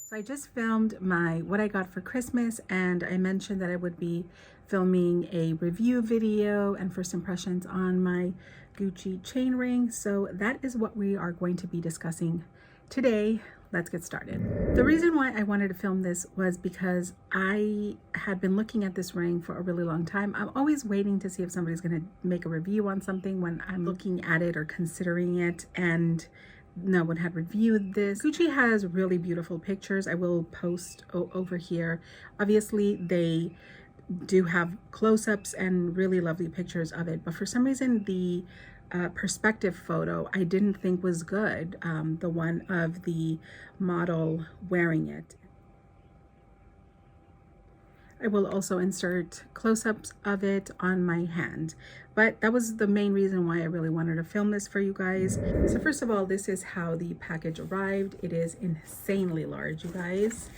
So I just filmed my what I got for Christmas, and I mentioned that I would be filming a review video and first impressions on my Gucci chain ring. So that is what we are going to be discussing today. Let's get started. The reason why I wanted to film this was because I had been looking at this ring for a really long time. I'm always waiting to see if somebody's going to make a review on something when I'm looking at it or considering it, and no one had reviewed this. Gucci has really beautiful pictures. I will post over here. Obviously, they do have close-ups and really lovely pictures of it, but for some reason the perspective photo I didn't think was good, the one of the model wearing it. I will also insert close-ups of it on my hand, but that was the main reason why I really wanted to film this for you guys. So first of all, this is how the package arrived. It is insanely large, you guys,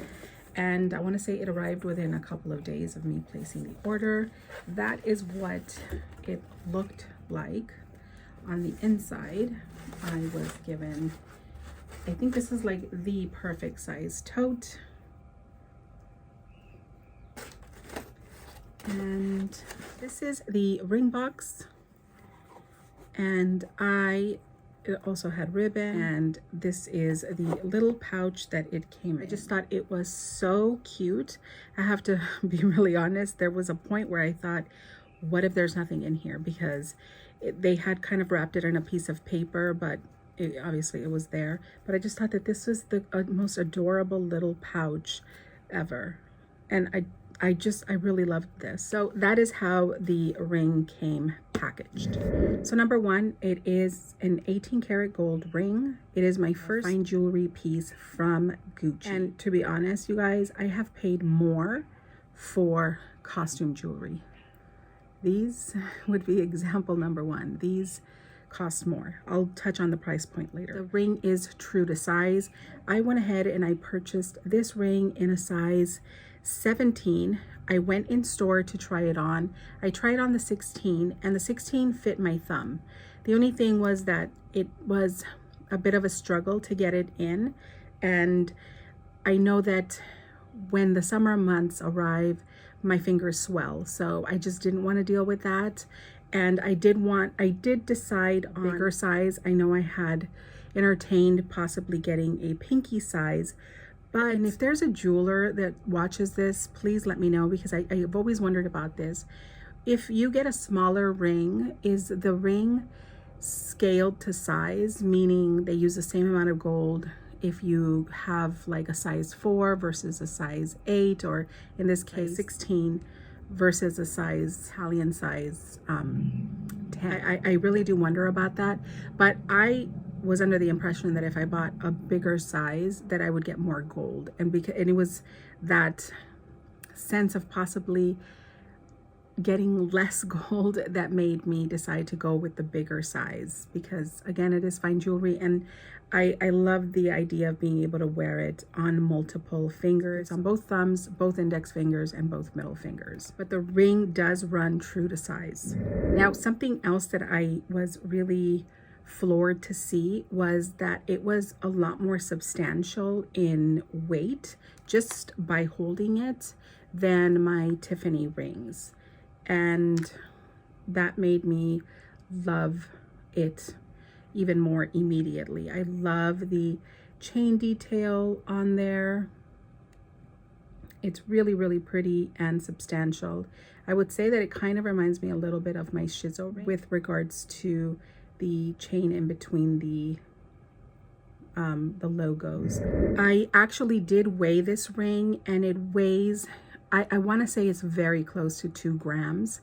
and I want to say it arrived within a couple of days of me placing the order. That is what it looked like. On the inside, I was given, I think this is like the perfect size tote. And this is the ring box, and it also had ribbon, and this is the little pouch that it came in. I just thought it was so cute. I have to be really honest, there was a point where I thought, what if there's nothing in here? Because they had kind of wrapped it in a piece of paper, but obviously it was there. But I just thought that this was the most adorable little pouch ever, and I really loved this. So that is how the ring came packaged. So number one, it is an 18 karat gold ring. It is my first fine jewelry piece from Gucci. And to be honest, you guys, I have paid more for costume jewelry. These would be example number one. These cost more. I'll touch on the price point later. The ring is true to size. I went ahead and I purchased this ring in a size 17. I went in store to try it on. I tried on the 16, and the 16 fit my thumb. The only thing was that it was a bit of a struggle to get it in, and I know that when the summer months arrive, my fingers swell, so I just didn't want to deal with that. And I did decide on a bigger size. I know I had entertained possibly getting a pinky size, but if there's a jeweler that watches this, please let me know, because I've always wondered about this. If you get a smaller ring, is the ring scaled to size, meaning they use the same amount of gold if you have like a size 4 versus a size 8, or in this case 16 versus a size Italian size 10? I really do wonder about that, but I was under the impression that if I bought a bigger size that I would get more gold, and it was that sense of possibly getting less gold that made me decide to go with the bigger size, because again, it is fine jewelry, and I love the idea of being able to wear it on multiple fingers, on both thumbs, both index fingers, and both middle fingers. But the ring does run true to size. Now, something else that I was really floored to see was that it was a lot more substantial in weight just by holding it than my Tiffany rings, and that made me love it even more immediately. I love the chain detail on there. It's really, really pretty and substantial. I would say that it kind of reminds me a little bit of my Shizo ring with regards to the chain in between the logos. I actually did weigh this ring, and it weighs, I want to say it's very close to 2 grams.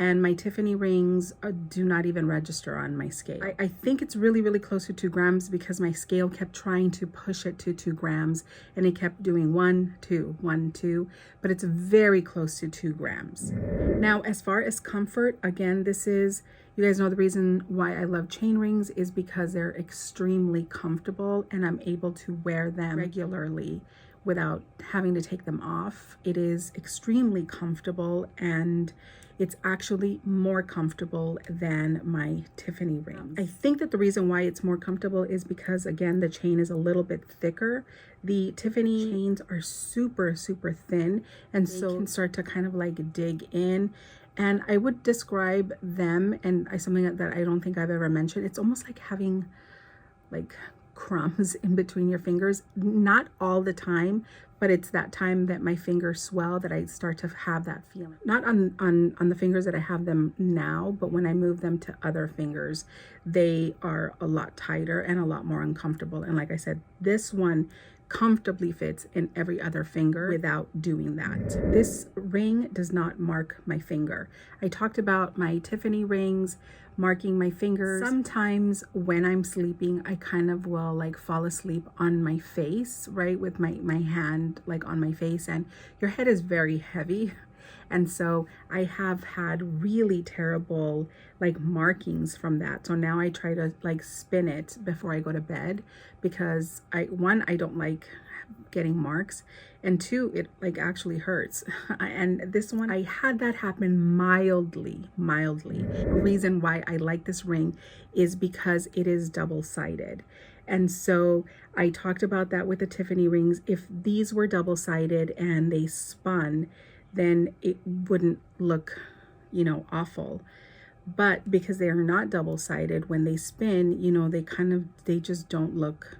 And my Tiffany rings do not even register on my scale. I think it's really, really close to 2 grams because my scale kept trying to push it to 2 grams, and it kept doing 1, 2, 1, 2, but it's very close to 2 grams. Now, as far as comfort, again, this is, you guys know the reason why I love chain rings is because they're extremely comfortable, and I'm able to wear them regularly without having to take them off. It is extremely comfortable, and it's actually more comfortable than my Tiffany rings. I think that the reason why it's more comfortable is because, again, the chain is a little bit thicker. The Tiffany chains are super, super thin, and so you can start to kind of like dig in. And I would describe them, and something that I don't think I've ever mentioned, it's almost like having like crumbs in between your fingers. Not all the time, but it's that time that my fingers swell that I start to have that feeling. Not on the fingers that I have them now, but when I move them to other fingers, they are a lot tighter and a lot more uncomfortable. And like I said, this one comfortably fits in every other finger without doing that. This ring does not mark my finger. I talked about my Tiffany rings marking my fingers. Sometimes when I'm sleeping, I kind of will like fall asleep on my face, right? With my hand like on my face, and your head is very heavy. And so I have had really terrible like markings from that. So now I try to like spin it before I go to bed, because I don't like getting marks, and two, it like actually hurts. And this one, I had that happen mildly. The reason why I like this ring is because it is double-sided. And so I talked about that with the Tiffany rings. If these were double-sided and they spun, then it wouldn't look, you know, awful. But because they are not double-sided, when they spin, you know, they just don't look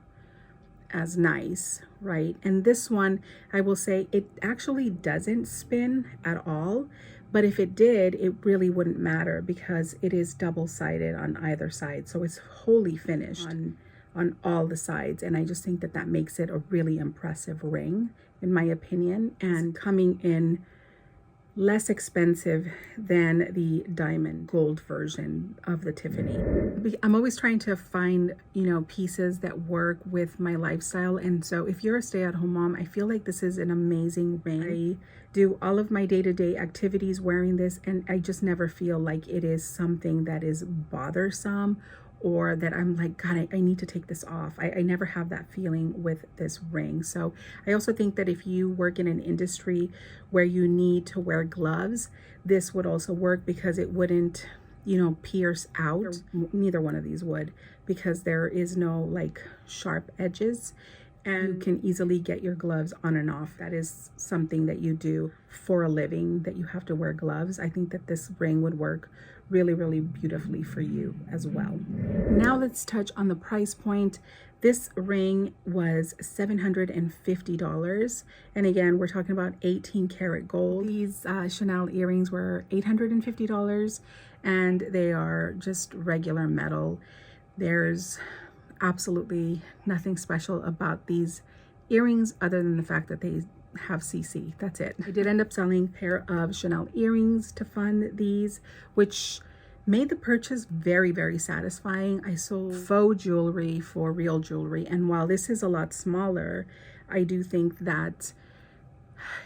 as nice, right? And this one, I will say, it actually doesn't spin at all. But if it did, it really wouldn't matter because it is double-sided on either side. So it's wholly finished on all the sides. And I just think that makes it a really impressive ring, in my opinion, and coming in less expensive than the diamond gold version of the Tiffany. I'm always trying to find, you know, pieces that work with my lifestyle. And so if you're a stay-at-home mom, I feel like this is an amazing ring. I do all of my day-to-day activities wearing this, and I just never feel like it is something that is bothersome or that I'm like, God, I need to take this off. I never have that feeling with this ring. So I also think that if you work in an industry where you need to wear gloves, this would also work because it wouldn't, you know, pierce out. Neither one of these would, because there is no like sharp edges, and you can easily get your gloves on and off. That is something that you do for a living, that you have to wear gloves. I think that this ring would work really, really beautifully for you as well. Now let's touch on the price point. This ring was $750. And again, we're talking about 18 karat gold. These Chanel earrings were $850, and they are just regular metal. There's absolutely nothing special about these earrings other than the fact that they have CC. That's it. I did end up selling a pair of Chanel earrings to fund these, which made the purchase very, very satisfying. I sold faux jewelry for real jewelry, and while this is a lot smaller, I do think that,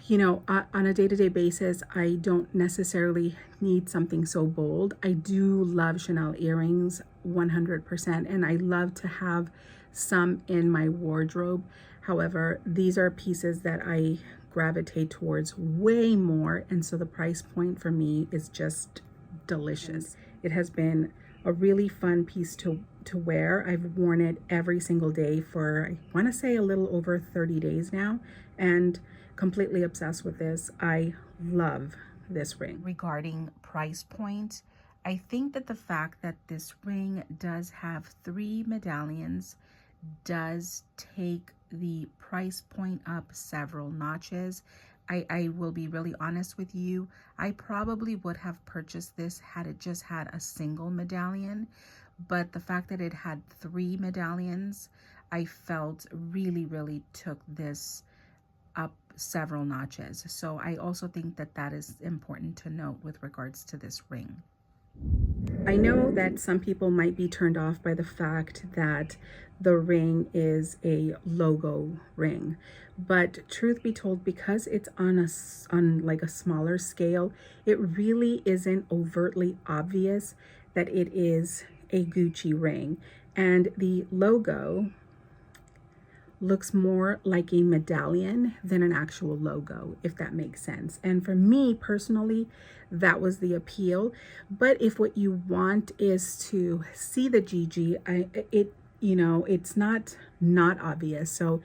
you know, on a day-to-day basis, I don't necessarily need something so bold. I do love Chanel earrings 100%, and I love to have some in my wardrobe. However, these are pieces that I gravitate towards way more, and so the price point for me is just delicious. It has been a really fun piece to wear. I've worn it every single day for, I want to say, a little over 30 days now, and completely obsessed with this. I love this ring. Regarding price point, I think that the fact that this ring does have 3 medallions does take the price point up several notches. I will be really honest with you. I probably would have purchased this had it just had a single medallion, but the fact that it had 3 medallions, I felt really, really took this up several notches. So I also think that that is important to note with regards to this ring. I know that some people might be turned off by the fact that the ring is a logo ring, but truth be told, because it's on like a smaller scale, it really isn't overtly obvious that it is a Gucci ring. And the logo looks more like a medallion than an actual logo, if that makes sense. And for me personally, that was the appeal. But if what you want is to see the GG, it's not obvious. So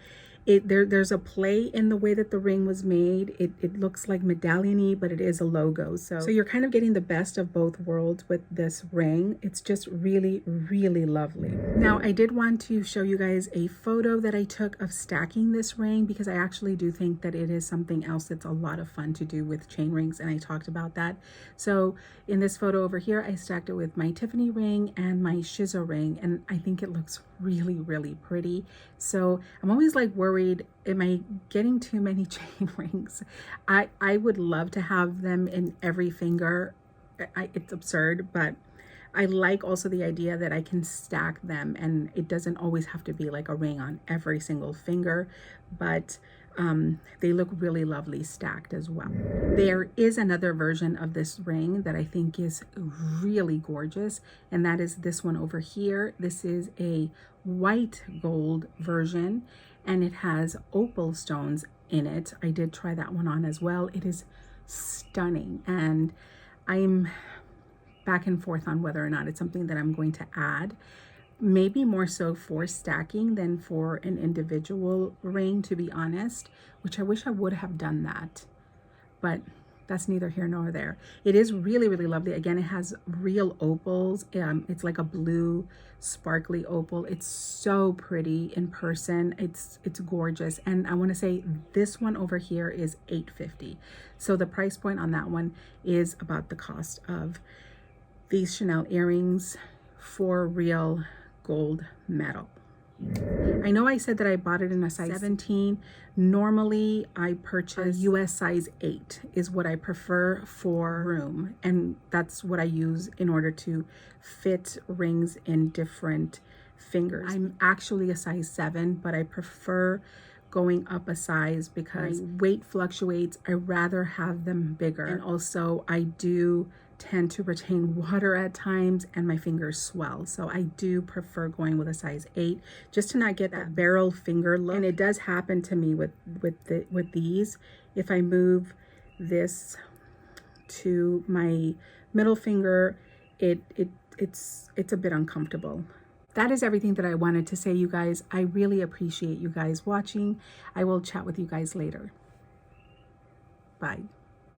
there's a play in the way that the ring was made. It looks like medallion-y, but it is a logo. So you're kind of getting the best of both worlds with this ring. It's just really, really lovely. Now, I did want to show you guys a photo that I took of stacking this ring, because I actually do think that it is something else that's a lot of fun to do with chain rings, and I talked about that. So in this photo over here, I stacked it with my Tiffany ring and my Shizo ring, and I think it looks really, really pretty. So I'm always like worried, am I getting too many chain rings? I would love to have them in every finger. It's absurd, but I like also the idea that I can stack them, and it doesn't always have to be like a ring on every single finger, but they look really lovely stacked as well. There is another version of this ring that I think is really gorgeous, and that is this one over here. This is a white gold version, and it has opal stones in it. I did try that one on as well. It is stunning, and I'm back and forth on whether or not it's something that I'm going to add. Maybe more so for stacking than for an individual ring, to be honest, which I wish I would have done that, but that's neither here nor there. It is really, really lovely. Again, it has real opals. It's like a blue sparkly opal. It's so pretty in person. It's gorgeous. And I want to say this one over here is $850. So the price point on that one is about the cost of these Chanel earrings for real gold metal. I know I said that I bought it in a size 17. Normally I purchase US size 8 is what I prefer for room, and that's what I use in order to fit rings in different fingers. I'm actually a size 7, but I prefer going up a size because weight fluctuates. I rather have them bigger, and also I do tend to retain water at times and my fingers swell, so I do prefer going with a size 8 just to not get that barrel finger look. And it does happen to me with these. If I move this to my middle finger, it's a bit uncomfortable. That is everything that I wanted to say, you guys. I really appreciate you guys watching. I will chat with you guys later. Bye.